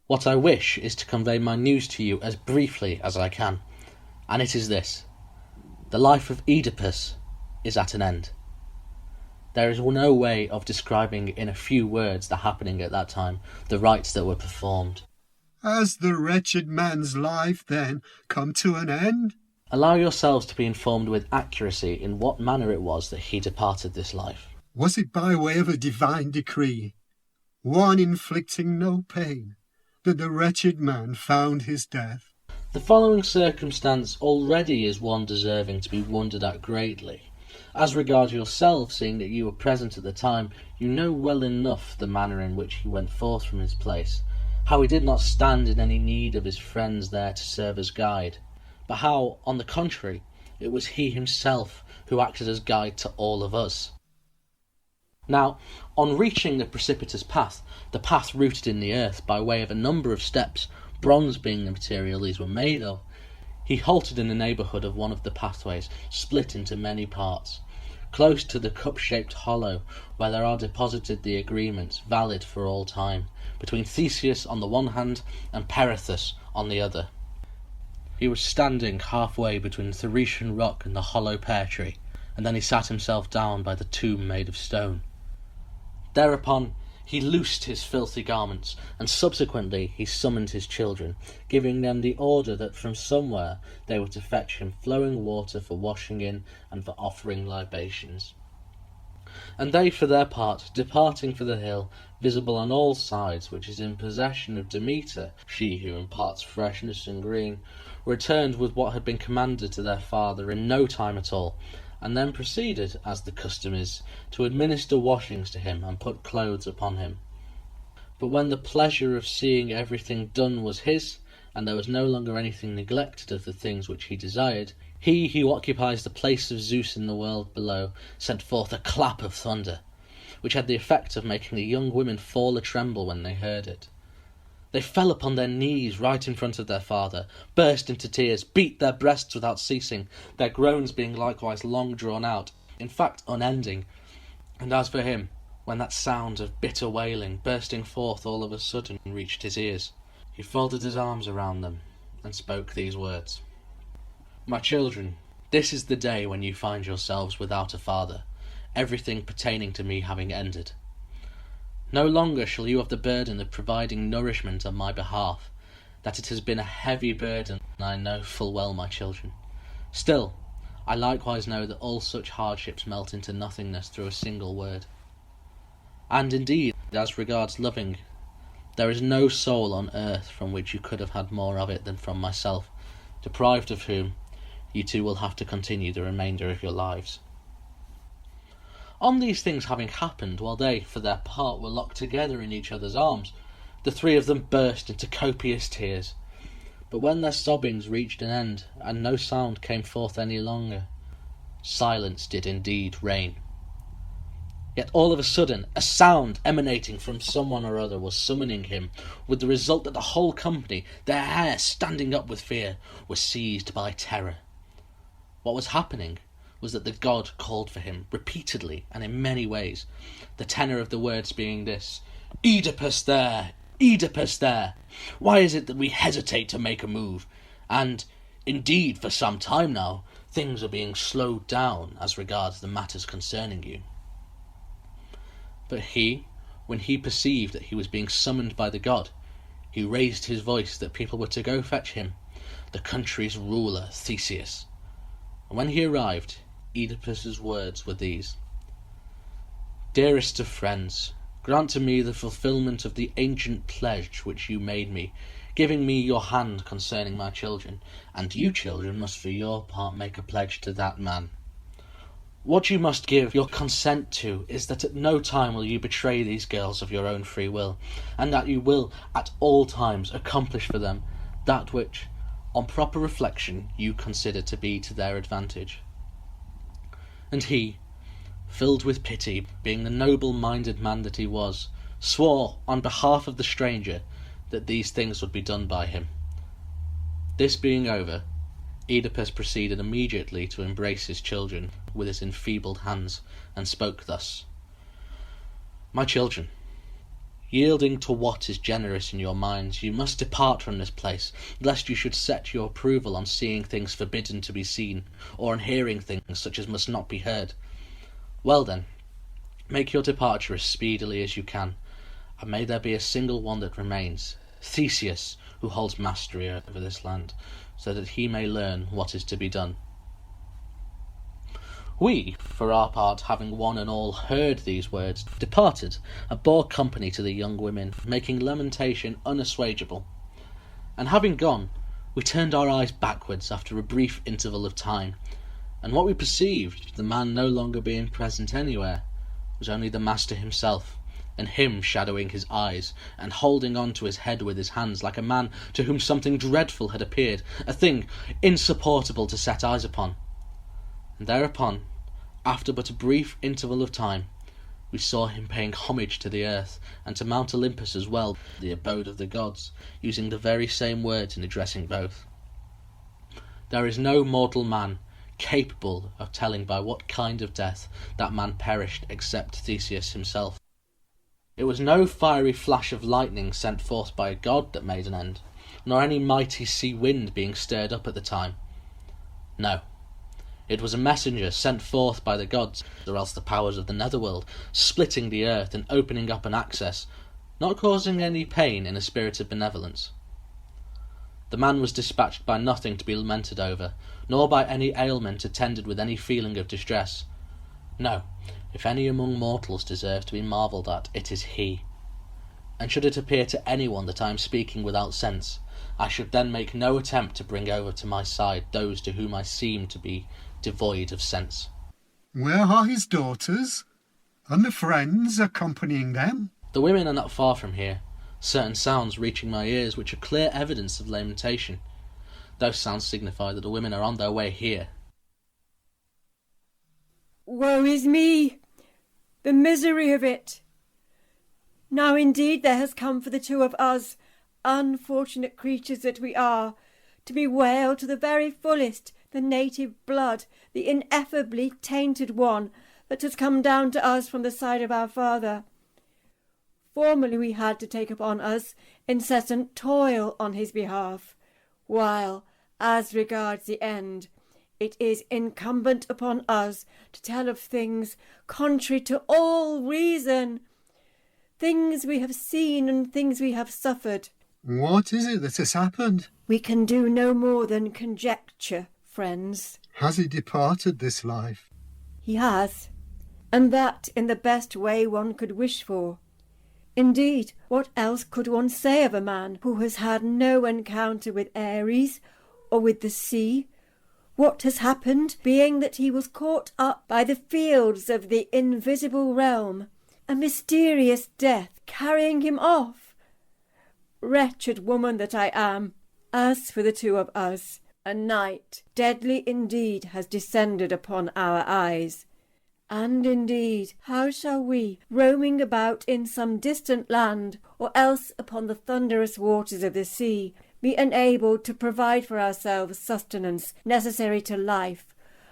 What I wish is to convey my news to you as briefly as I can, and it is this. The life of Oedipus is at an end. There is no way of describing in a few words the happening at that time, the rites that were performed. Has the wretched man's life, then, come to an end? Allow yourselves to be informed with accuracy in what manner it was that he departed this life. Was it by way of a divine decree, one inflicting no pain, that the wretched man found his death? The following circumstance already is one deserving to be wondered at greatly. As regards yourself, seeing that you were present at the time, you know well enough the manner in which he went forth from his place, how he did not stand in any need of his friends there to serve as guide, but how, on the contrary, it was he himself who acted as guide to all of us. Now, on reaching the precipitous path, the path rooted in the earth by way of a number of steps, bronze being the material these were made of, he halted in the neighbourhood of one of the pathways, split into many parts, close to the cup-shaped hollow where there are deposited the agreements, valid for all time, between Theseus on the one hand and Perithous on the other. He was standing halfway between the Thracian rock and the hollow pear tree, and then he sat himself down by the tomb made of stone. Thereupon he loosed his filthy garments, and subsequently he summoned his children, giving them the order that from somewhere they were to fetch him flowing water for washing in and for offering libations. And they for their part, departing for the hill, visible on all sides, which is in possession of Demeter, she who imparts freshness and green, returned with what had been commanded to their father in no time at all, and then proceeded, as the custom is, to administer washings to him and put clothes upon him. But when the pleasure of seeing everything done was his, and there was no longer anything neglected of the things which he desired, he who occupies the place of Zeus in the world below sent forth a clap of thunder, which had the effect of making the young women fall a-tremble when they heard it. They fell upon their knees right in front of their father, burst into tears, beat their breasts without ceasing, their groans being likewise long drawn out, in fact unending. And as for him, when that sound of bitter wailing, bursting forth all of a sudden, reached his ears, he folded his arms around them and spoke these words. My children, this is the day when you find yourselves without a father, everything pertaining to me having ended. No longer shall you have the burden of providing nourishment on my behalf, that it has been a heavy burden, I know full well, my children. Still, I likewise know that all such hardships melt into nothingness through a single word. And indeed, as regards loving, there is no soul on earth from which you could have had more of it than from myself, deprived of whom you two will have to continue the remainder of your lives. On these things having happened, while they, for their part, were locked together in each other's arms, the three of them burst into copious tears. But when their sobbings reached an end, and no sound came forth any longer, silence did indeed reign. Yet all of a sudden, a sound emanating from someone or other was summoning him, with the result that the whole company, their hair standing up with fear, were seized by terror. What was happening was that the god called for him repeatedly and in many ways, the tenor of the words being this: Oedipus there! Oedipus there! Why is it that we hesitate to make a move? And, indeed, for some time now, things are being slowed down as regards the matters concerning you. But he, when he perceived that he was being summoned by the god, he raised his voice that people were to go fetch him, the country's ruler, Theseus. And when he arrived, Oedipus's words were these: Dearest of friends, grant to me the fulfilment of the ancient pledge which you made me, giving me your hand concerning my children, and you children must for your part make a pledge to that man. What you must give your consent to is that at no time will you betray these girls of your own free will, and that you will at all times accomplish for them that which, on proper reflection, you consider to be to their advantage. And he, filled with pity, being the noble-minded man that he was, swore on behalf of the stranger that these things would be done by him. This being over, Oedipus proceeded immediately to embrace his children with his enfeebled hands, and spoke thus: My children, Yielding to what is generous in your minds, you must depart from this place, lest you should set your approval on seeing things forbidden to be seen, or on hearing things such as must not be heard. Well then, make your departure as speedily as you can, and may there be a single one that remains, Theseus, who holds mastery over this land, so that he may learn what is to be done. We, for our part, having one and all heard these words, departed, and bore company to the young women, making lamentation unassuageable. And having gone, we turned our eyes backwards after a brief interval of time, and what we perceived, the man no longer being present anywhere, was only the master himself, and him shadowing his eyes, and holding on to his head with his hands, like a man to whom something dreadful had appeared, a thing insupportable to set eyes upon. And thereupon, after but a brief interval of time, we saw him paying homage to the earth, and to Mount Olympus as well, the abode of the gods, using the very same words in addressing both. There is no mortal man capable of telling by what kind of death that man perished except Theseus himself. It was no fiery flash of lightning sent forth by a god that made an end, nor any mighty sea wind being stirred up at the time. No, it was a messenger sent forth by the gods, or else the powers of the netherworld, splitting the earth and opening up an access, not causing any pain in a spirit of benevolence. The man was dispatched by nothing to be lamented over, nor by any ailment attended with any feeling of distress. No, if any among mortals deserve to be marvelled at, it is he. And should it appear to anyone that I am speaking without sense, I should then make no attempt to bring over to my side those to whom I seem to be devoid of sense. Where are his daughters, and the friends accompanying them? The women are not far from here, certain sounds reaching my ears which are clear evidence of lamentation. Those sounds signify that the women are on their way here. Woe is me! The misery of it! Now indeed there has come for the two of us, unfortunate creatures that we are, to bewail to the very fullest the native blood, the ineffably tainted one that has come down to us from the side of our father. Formerly we had to take upon us incessant toil on his behalf, while, as regards the end, it is incumbent upon us to tell of things contrary to all reason, things we have seen and things we have suffered. What is it that has happened? We can do no more than conjecture, friends. Has he departed this life? He has, and that in the best way one could wish for. Indeed, what else could one say of a man who has had no encounter with Ares or with the sea? What has happened being that he was caught up by the fields of the invisible realm, a mysterious death carrying him off. Wretched woman that I am! As for the two of us, a night deadly indeed has descended upon our eyes. And indeed, how shall we, roaming about in some distant land, or else upon the thunderous waters of the sea, be enabled to provide for ourselves sustenance necessary to life,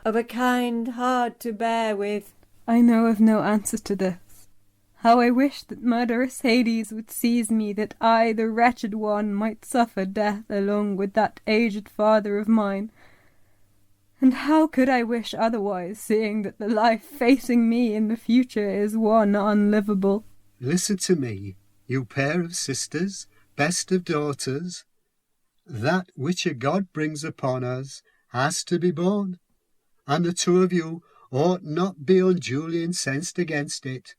of a kind hard to bear with? I know of no answer to this. How I wish that murderous Hades would seize me, that I, the wretched one, might suffer death along with that aged father of mine. And how could I wish otherwise, seeing that the life facing me in the future is one unlivable? Listen to me, you pair of sisters, best of daughters. That which a god brings upon us has to be borne, and the two of you ought not be unduly incensed against it.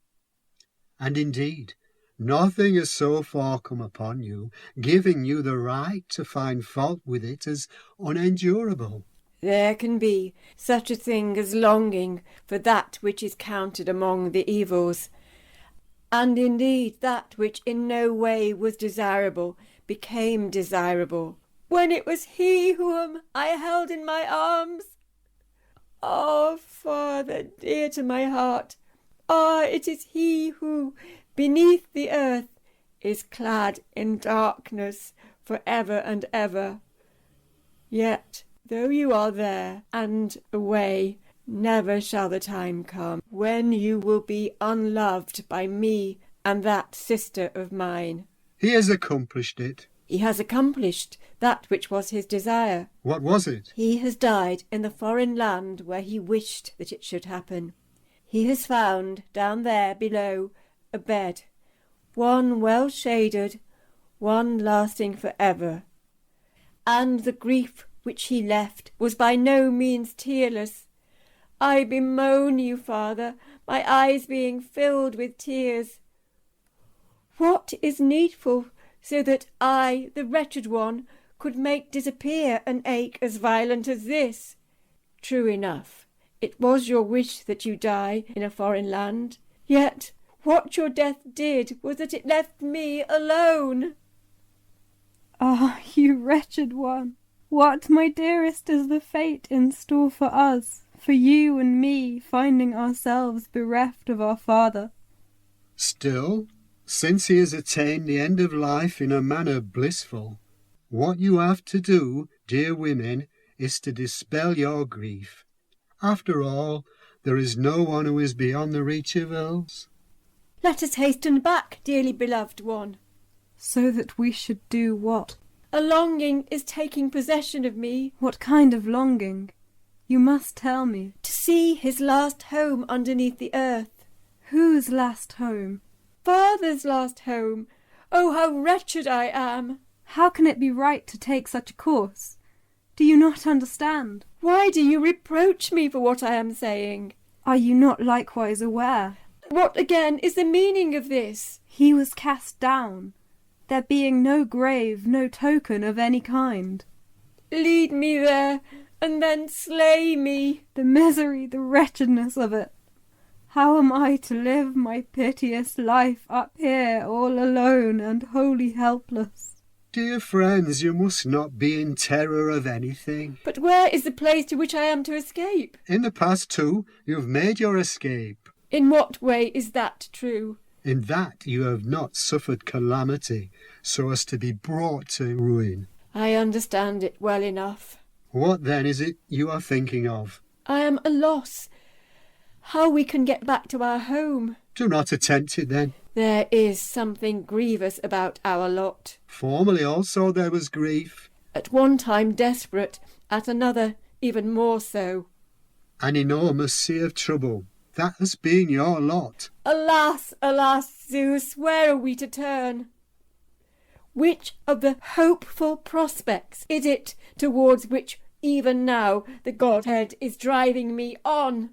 And indeed, nothing has so far come upon you, giving you the right to find fault with it as unendurable. There can be such a thing as longing for that which is counted among the evils. And indeed that which in no way was desirable became desirable, when it was he whom I held in my arms. Ah, Father, dear to my heart, it is he who, beneath the earth, is clad in darkness for ever and ever. Yet, though you are there and away, never shall the time come when you will be unloved by me and that sister of mine. He has accomplished it. He has accomplished that which was his desire. What was it? He has died in the foreign land where he wished that it should happen. He has found, down there below, a bed, one well shaded, one lasting for ever. And the grief which he left was by no means tearless. I bemoan you, Father, my eyes being filled with tears. What is needful, so that I, the wretched one, could make disappear an ache as violent as this? True enough, it was your wish that you die in a foreign land. Yet what your death did was that it left me alone. Ah, you wretched one! What, my dearest, is the fate in store for us, for you and me, finding ourselves bereft of our father? Still, since he has attained the end of life in a manner blissful, what you have to do, dear women, is to dispel your grief. After all, there is no one who is beyond the reach of ills. Let us hasten back, dearly beloved one. So that we should do what? A longing is taking possession of me. What kind of longing? You must tell me. To see his last home underneath the earth. Whose last home? Father's last home. Oh, how wretched I am! How can it be right to take such a course? Do you not understand? Why do you reproach me for what I am saying? Are you not likewise aware? What again is the meaning of this? He was cast down, there being no grave, no token of any kind. Lead me there, and then slay me. The misery, the wretchedness of it! How am I to live my piteous life up here all alone and wholly helpless? Dear friends, you must not be in terror of anything. But where is the place to which I am to escape? In the past, too, you have made your escape. In what way is that true? In that you have not suffered calamity so as to be brought to ruin. I understand it well enough. What then is it you are thinking of? I am a loss. How we can get back to our home. Do not attempt it then. There is something grievous about our lot. Formerly also there was grief. At one time desperate, at another even more so. An enormous sea of trouble. That has been your lot. Alas, alas, Zeus, where are we to turn? Which of the hopeful prospects is it towards which even now the Godhead is driving me on?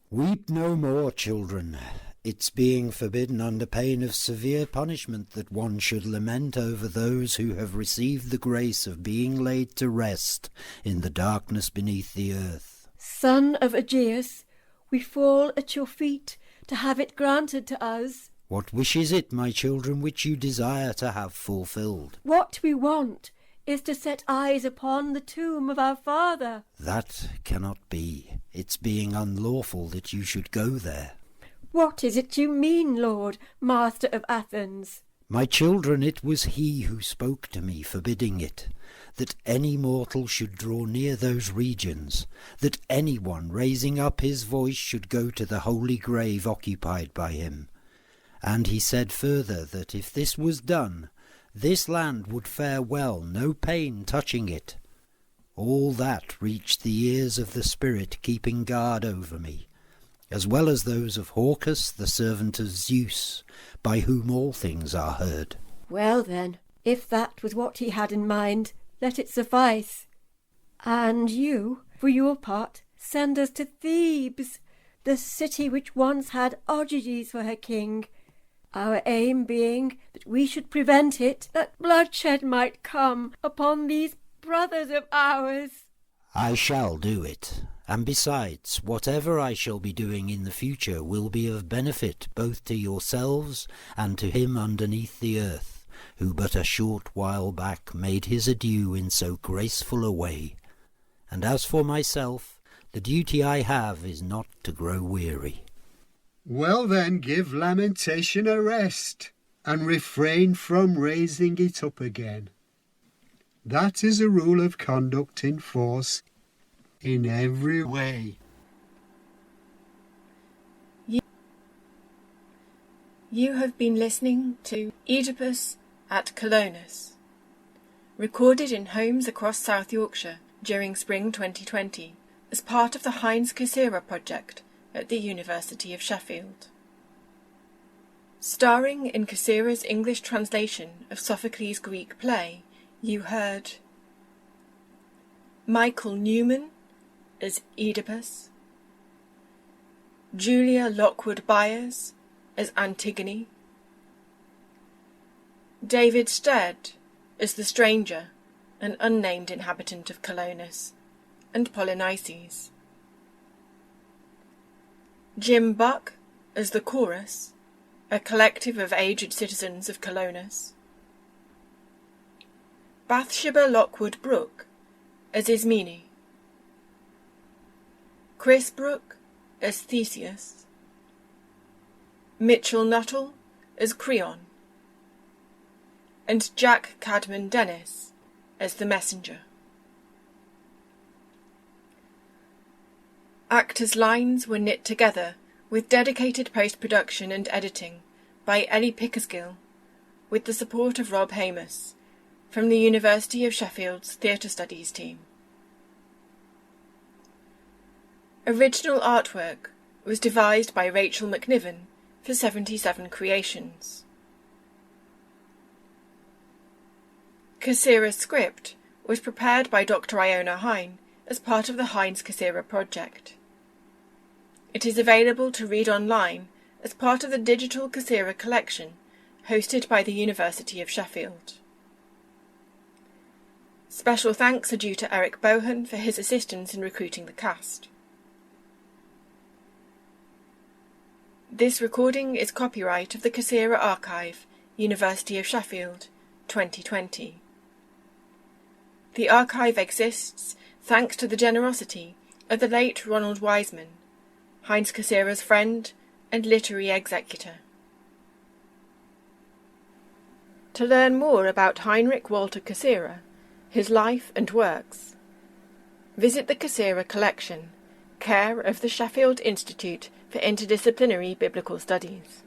Weep no more, children. It's being forbidden under pain of severe punishment that one should lament over those who have received the grace of being laid to rest in the darkness beneath the earth. Son of Aegeus, we fall at your feet to have it granted to us. What wish is it, my children, which you desire to have fulfilled? What we want is to set eyes upon the tomb of our father. That cannot be. It's being unlawful that you should go there. What is it you mean, Lord, Master of Athens? My children, it was he who spoke to me, forbidding it, that any mortal should draw near those regions, that anyone raising up his voice should go to the holy grave occupied by him. And he said further that if this was done, this land would fare well, no pain touching it. All that reached the ears of the spirit keeping guard over me, as well as those of Orcus, the servant of Zeus, by whom all things are heard. Well then, if that was what he had in mind, let it suffice. And you, for your part, send us to Thebes, the city which once had Ogyges for her king, our aim being that we should prevent it, that bloodshed might come upon these brothers of ours. I shall do it. And besides, whatever I shall be doing in the future will be of benefit both to yourselves and to him underneath the earth, who but a short while back made his adieu in so graceful a way. And as for myself, the duty I have is not to grow weary. Well then, give lamentation a rest, and refrain from raising it up again. That is a rule of conduct in force in every way. You have been listening to Oedipus at Colonus, recorded in homes across South Yorkshire during spring 2020 as part of the Cassirer project at the University of Sheffield. Starring in Cassirer's English translation of Sophocles' Greek play, you heard Michael Newman as Oedipus, Julia Lockwood Byers as Antigone, David Stead as the stranger, an unnamed inhabitant of Colonus, and Polynices, Jim Buck as the chorus, a collective of aged citizens of Colonus, Bathsheba Lockwood Brooke as Ismene, Chris Brooke as Theseus, Mitchell Nuttall as Creon, and Jack Cadman Dennis as the messenger. Actors' lines were knit together with dedicated post-production and editing by Ellie Pickersgill, with the support of Rob Hamus, from the University of Sheffield's Theatre Studies team. Original artwork was devised by Rachel McNiven for 77 Creations. Cassirer's script was prepared by Dr. Iona Hine as part of the Cassirer project. It is available to read online as part of the digital Cassirer collection hosted by the University of Sheffield. Special thanks are due to Eric Bohan for his assistance in recruiting the cast. This recording is copyright of the Cassirer Archive, University of Sheffield, 2020. The archive exists thanks to the generosity of the late Ronald Wiseman, Heinz Cassirer's friend and literary executor. To learn more about Heinrich Walter Cassirer, his life and works, visit the Cassirer collection, care of the Sheffield Institute for Interdisciplinary Biblical Studies.